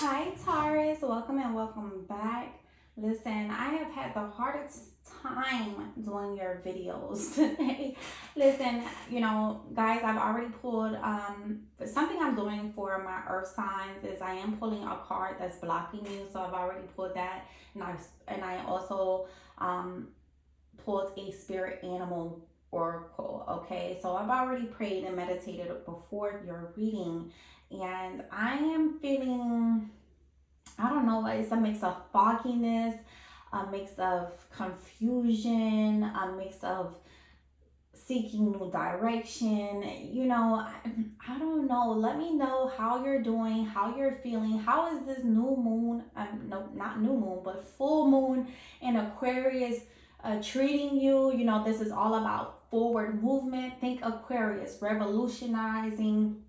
Hi Taurus, welcome and welcome back. Listen, I have had the hardest time doing your videos today. Listen, guys, I've already pulled something I'm doing for my earth signs is I am pulling a card that's blocking you. So I've already pulled that, and I also pulled a spirit animal oracle. Okay, so I've already prayed and meditated before your reading, and I am feeling, I don't know, it's a mix of fogginess, a mix of confusion, a mix of seeking new direction. I don't know. Let me know how you're doing, how you're feeling. How is this new moon, no, not new moon, but full moon in Aquarius treating you? This is all about forward movement. Think Aquarius, revolutionizing,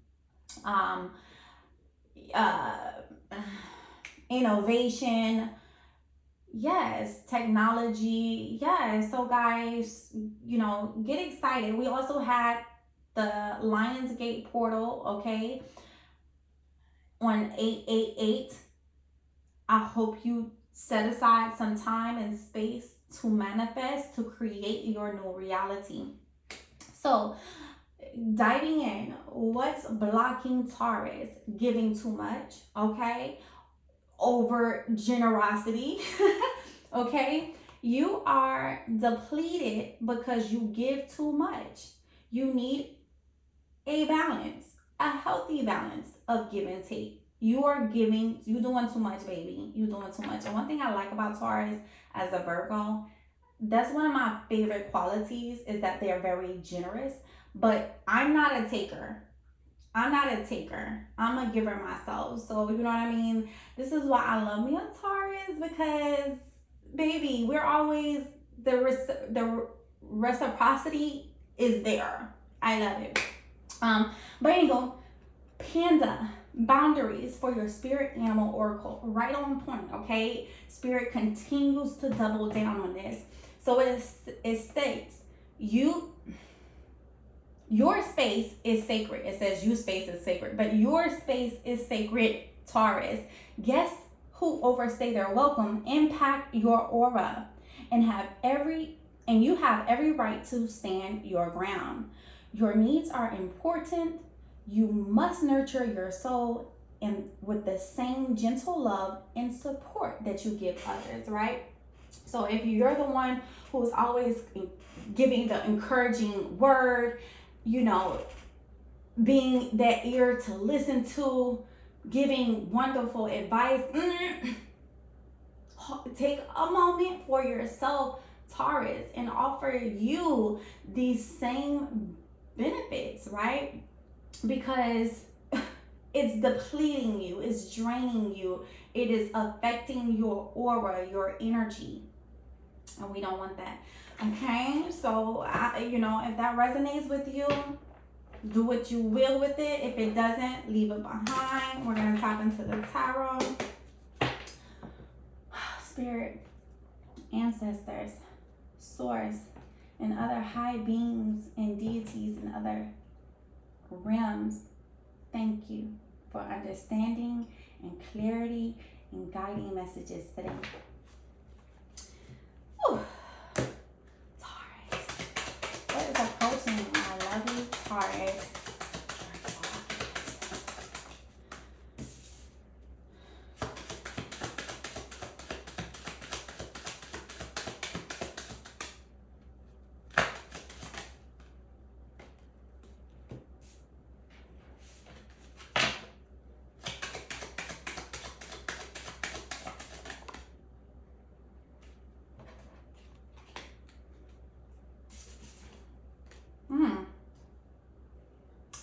innovation, yes, technology, yes. So guys, get excited. We also had the Lionsgate portal, okay, on 888. I hope you set aside some time and space to manifest, to create your new reality. So diving in, what's blocking Taurus? Giving too much, okay? Over generosity. Okay, you are depleted because you give too much. You need a balance, a healthy balance of give and take. You are giving, you doing too much, baby. You doing too much. And one thing I like about Taurus as a Virgo, that's one of my favorite qualities, is that they're very generous. But I'm not a taker. I'm a giver myself. So, you know what I mean? This is why I love me a Taurus, because, baby, we're always, the reciprocity is there. I love it. But anyway, Panda, boundaries for your spirit animal oracle. Right on point, okay? Spirit continues to double down on this. So it states, your space is sacred. It says you space is sacred, but your space is sacred, Taurus. Guests who overstay their welcome impact your aura, and you have every right to stand your ground. Your needs are important. You must nurture your soul and with the same gentle love and support that you give others, right? So if you're the one who's always giving the encouraging word, being that ear to listen to, giving wonderful advice, take a moment for yourself, Taurus, and offer you these same benefits, right? Because it's depleting you, it's draining you, it is affecting your aura, your energy, and we don't want that. Okay, so if that resonates with you, do what you will with it. If it doesn't, leave it behind. We're gonna tap into the tarot. Spirit, ancestors, source, and other high beings and deities and other realms, thank you for understanding and clarity and guiding messages today. Whew. Taurus, what is approaching my lovely Taurus?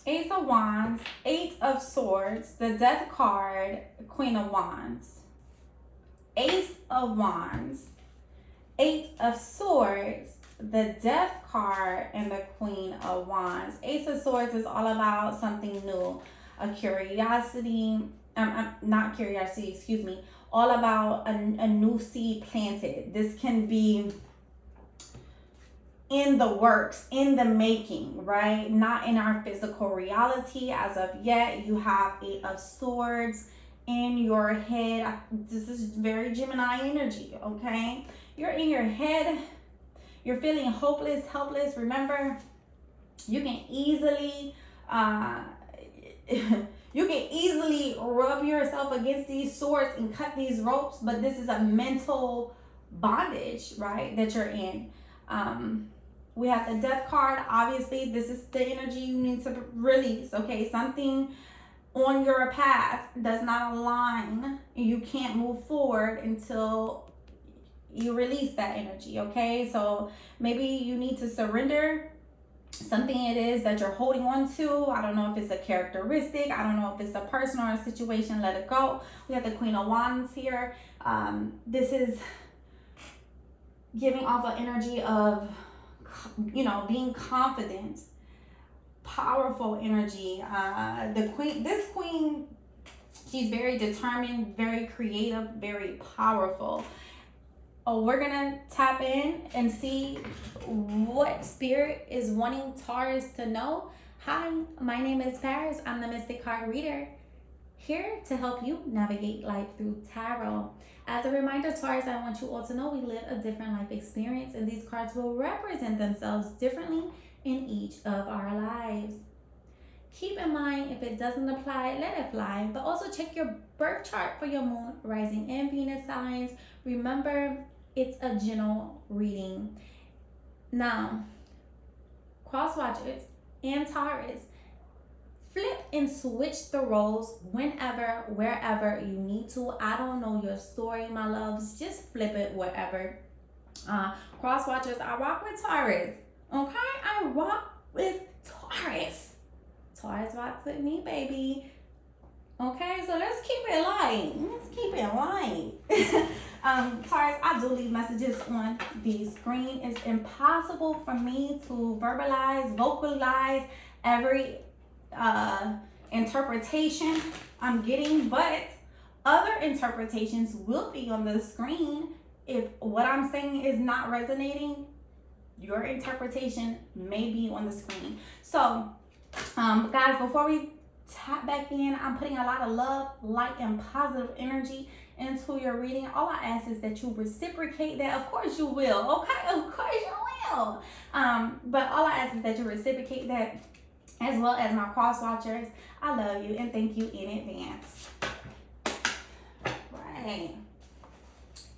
Ace of Wands, Eight of Swords, the Death card, Queen of Wands. Ace of Wands, Eight of Swords, the Death card, and the Queen of Wands. Ace of Swords is all about something new, a curiosity, not curiosity, excuse me, all about a new seed planted. This can be in the works, in the making, right? Not in our physical reality as of yet. You have Eight of Swords in your head. This is very Gemini energy, okay? You're in your head. You're feeling hopeless, helpless. Remember, you can easily rub yourself against these swords and cut these ropes, but this is a mental bondage, right, that you're in. We have the Death card. Obviously, this is the energy you need to release, okay? Something on your path does not align. You can't move forward until you release that energy, okay? So maybe you need to surrender something it is that you're holding on to. I don't know if it's a characteristic. I don't know if it's a person or a situation. Let it go. We have the Queen of Wands here. This is giving off an energy of, you know, being confident, powerful energy. This queen, she's very determined, very creative, very powerful. Oh, we're gonna tap in and see what spirit is wanting Taurus to know. Hi, my name is Paris. I'm the Mystic Card Reader, here to help you navigate life through tarot. As a reminder, Taurus, I want you all to know we live a different life experience, and these cards will represent themselves differently in each of our lives. Keep in mind, if it doesn't apply, let it fly. But also check your birth chart for your moon, rising, and Venus signs. Remember, it's a general reading. Now, cross watchers and Taurus, flip and switch the roles whenever, wherever you need to. I don't know your story, my loves. Just flip it wherever. Cross watchers, I rock with Taurus. Okay? I rock with Taurus. Taurus rocks with me, baby. Okay, so let's keep it light. Let's keep it light. Taurus, I do leave messages on the screen. It's impossible for me to verbalize, vocalize every interpretation I'm getting, but other interpretations will be on the screen. If what I'm saying is not resonating, your interpretation may be on the screen. So guys, before we tap back in, I'm putting a lot of love, light, and positive energy into your reading. All I ask is that you reciprocate that. Of course you will, okay? Of course you will. But all I ask is that you reciprocate that, as well as my cross watchers. I love you and thank you in advance. Right.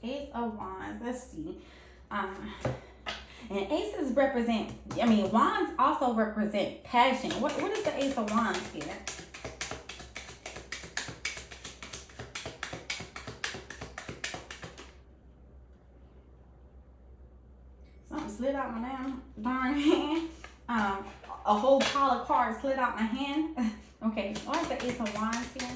Ace of Wands. Let's see. And aces represent, wands also represent passion. What is the Ace of Wands here? Something slid out my darn hand. A whole pile of cards slid out my hand. Okay, what is the Ace of Wands here?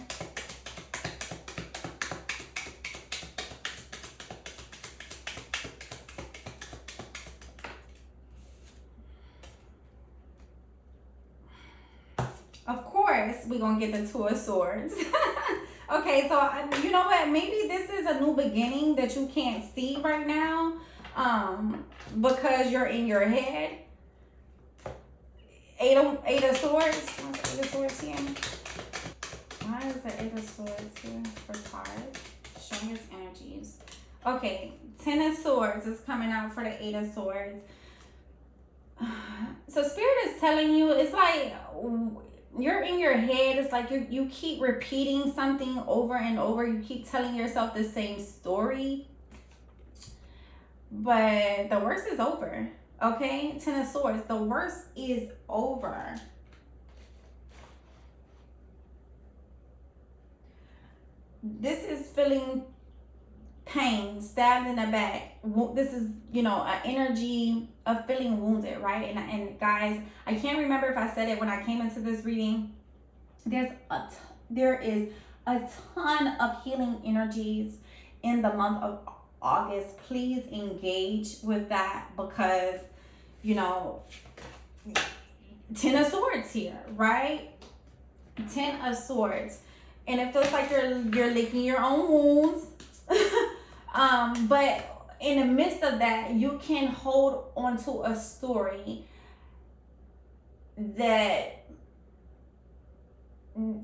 Of course, we're going to get the Two of Swords. Okay, so you know what? Maybe this is a new beginning that you can't see right now because you're in your head. Eight of Swords. What's the Eight of Swords here? Why is the Eight of Swords here for Taurus? Showing us energies. Okay, Ten of Swords is coming out for the Eight of Swords. So Spirit is telling you, it's like you're in your head. It's like you keep repeating something over and over. You keep telling yourself the same story. But the worst is over. Okay, Ten of Swords. The worst is over. This is feeling pain, stabbed in the back. This is, an energy of feeling wounded, right? And guys, I can't remember if I said it when I came into this reading. There is a ton of healing energies in the month of August. Please engage with that because, Ten of Swords here, right? Ten of Swords. And it feels like you're licking your own wounds. But in the midst of that, you can hold onto a story that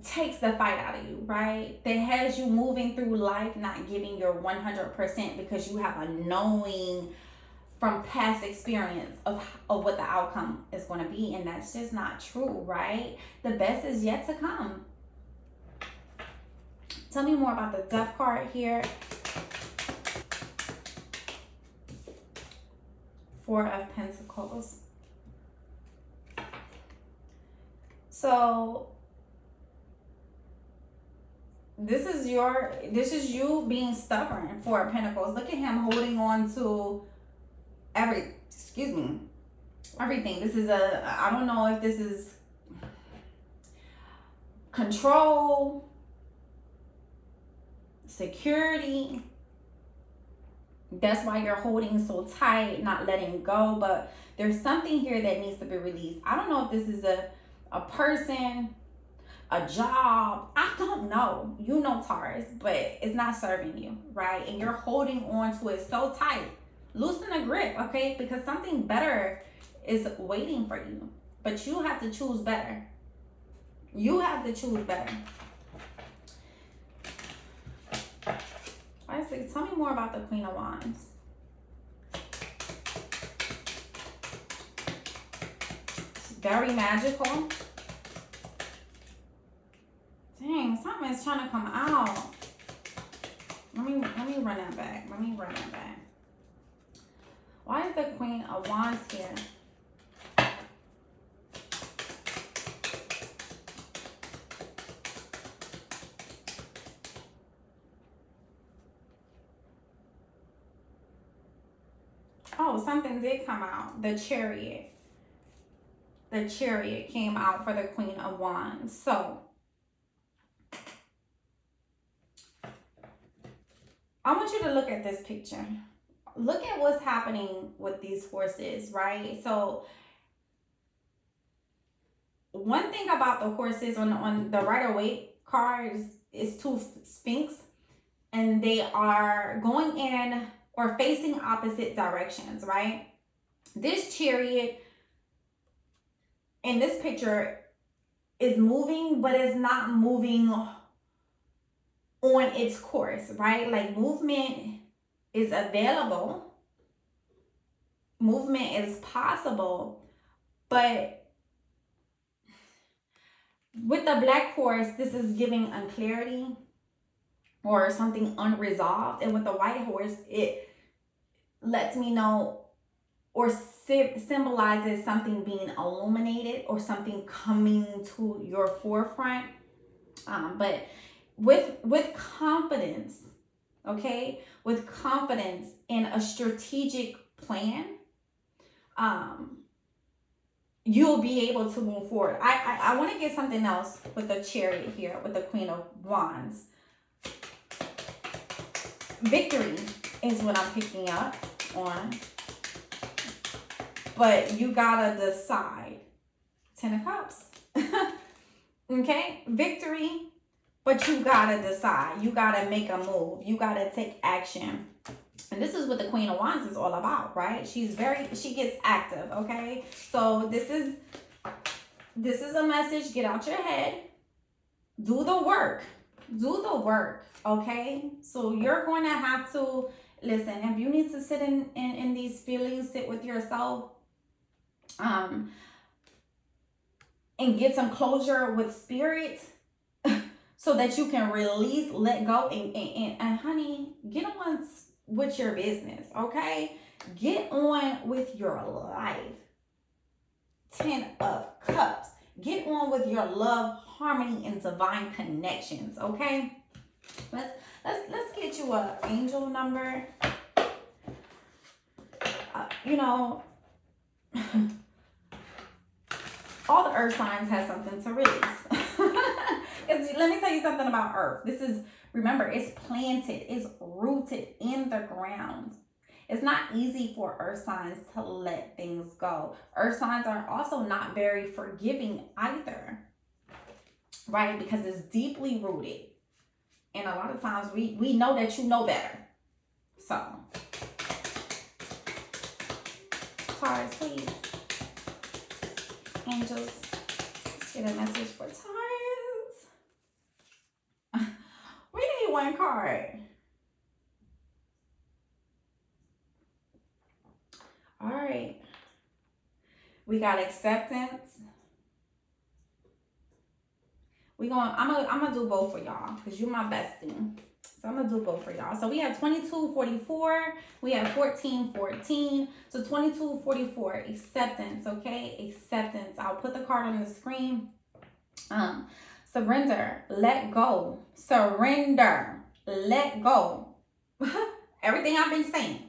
takes the fight out of you, right? That has you moving through life not giving your 100% because you have a knowing from past experience of what the outcome is going to be, and that's just not true, right? The best is yet to come. Tell me more about the Death card here. Four of Pentacles. So this is you being stubborn. Four of Pentacles. Look at him holding on to everything. This is I don't know if this is control, security. That's why you're holding so tight, not letting go. But there's something here that needs to be released. I don't know if this is a person, a job. I don't know. You know, Taurus, but it's not serving you, right? And you're holding on to it so tight. Loosen the grip, okay? Because something better is waiting for you. But you have to choose better. You have to choose better. Honestly, tell me more about the Queen of Wands. It's very magical. Dang, something is trying to come out. Let me run that back. Why is the Queen of Wands here? Oh, something did come out. The Chariot. The Chariot came out for the Queen of Wands. So, I want you to look at this picture. Look at what's happening with these horses, right? So, one thing about the horses on the Rider-Waite cards is two Sphinx, and they are going in or facing opposite directions, right? This Chariot in this picture is moving, but it's not moving on its course, right? Like, movement is available. Movement is possible. But with the black horse, this is giving unclarity or something unresolved. And with the white horse, it lets me know or symbolizes something being illuminated or something coming to your forefront. But with confidence, okay, with confidence in a strategic plan, you'll be able to move forward. I want to get something else with the Chariot here, with the Queen of Wands. Victory is what I'm picking up on. But you gotta decide. Ten of Cups. Okay? Victory. But you gotta decide. You gotta make a move. You gotta take action. And this is what the Queen of Wands is all about, right? She gets active, okay? So this is a message. Get out your head. Do the work. Do the work, okay? So you're going to have to, listen, if you need to sit in these feelings, sit with yourself, and get some closure with spirit, so that you can release, let go, and honey, get on with your business, okay? Get on with your life. 10 of Cups. Get on with your love, harmony, and divine connections, okay? Let's get you an angel number. You know, all the earth signs have something to release. Let me tell you something about earth. This is, remember, it's planted, it's rooted in the ground. It's not easy for earth signs to let things go. Earth signs are also not very forgiving either, right? Because it's deeply rooted. And a lot of times we know that you know better. So, Taurus, please. Angels, let's get a message for Taurus. one card. All right. We got acceptance. I'm gonna do both for y'all because you're my bestie. So I'm gonna do both for y'all. So we have 2244, we have 1414. So 2244, acceptance, okay? Acceptance. I'll put the card on the screen. Surrender, let go. Surrender, let go. Everything I've been saying.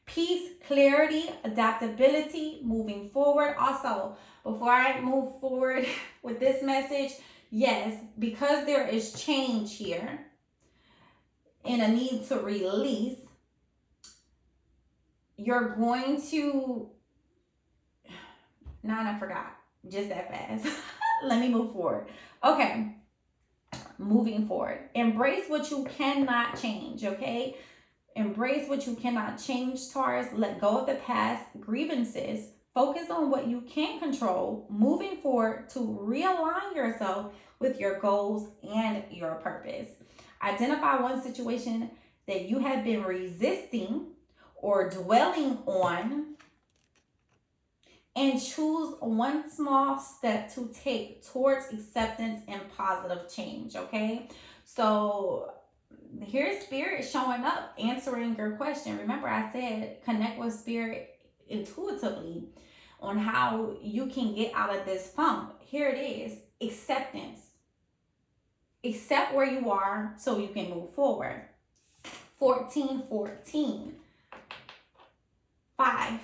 Peace, clarity, adaptability, moving forward. Also, before I move forward with this message, yes, because there is change here and a need to release, you're going to, I forgot, just that fast. Let me move forward. Okay, moving forward. Embrace what you cannot change, okay? Embrace what you cannot change, Taurus. Let go of the past grievances. Focus on what you can control, moving forward to realign yourself with your goals and your purpose. Identify one situation that you have been resisting or dwelling on and choose one small step to take towards acceptance and positive change, okay? So here's Spirit showing up, answering your question. Remember, I said connect with Spirit intuitively on how you can get out of this funk. Here it is, acceptance. Accept where you are so you can move forward. 1414. 5.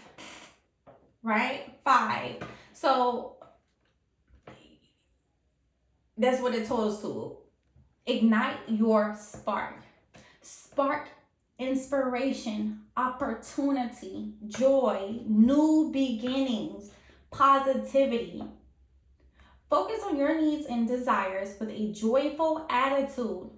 Right? 5. So that's what it told us to. Ignite your spark. Spark inspiration, opportunity, joy, new beginnings, positivity. Focus on your needs and desires with a joyful attitude.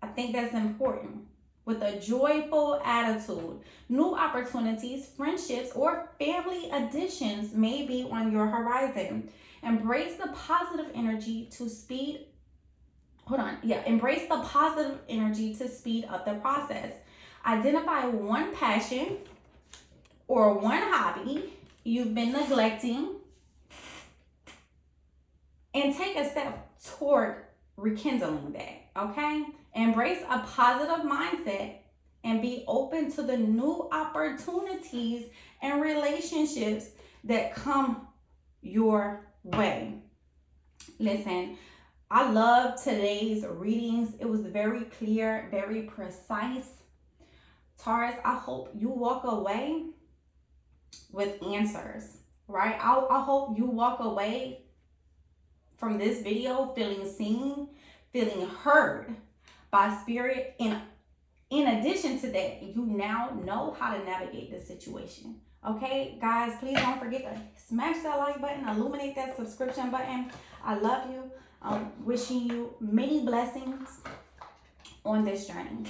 I think that's important. With a joyful attitude. New opportunities, friendships, or family additions may be on your horizon. Embrace the positive energy to speed Embrace the positive energy to speed up the process. Identify one passion or one hobby you've been neglecting and take a step toward rekindling that, okay? Embrace a positive mindset and be open to the new opportunities and relationships that come your way. Listen, I love today's readings. It was very clear, very precise. Taurus, I hope you walk away with answers, right? I hope you walk away from this video feeling seen, feeling heard by Spirit. And in addition to that, you now know how to navigate this situation. Okay, guys, please don't forget to smash that like button, illuminate that subscription button. I love you. I'm wishing you many blessings on this journey.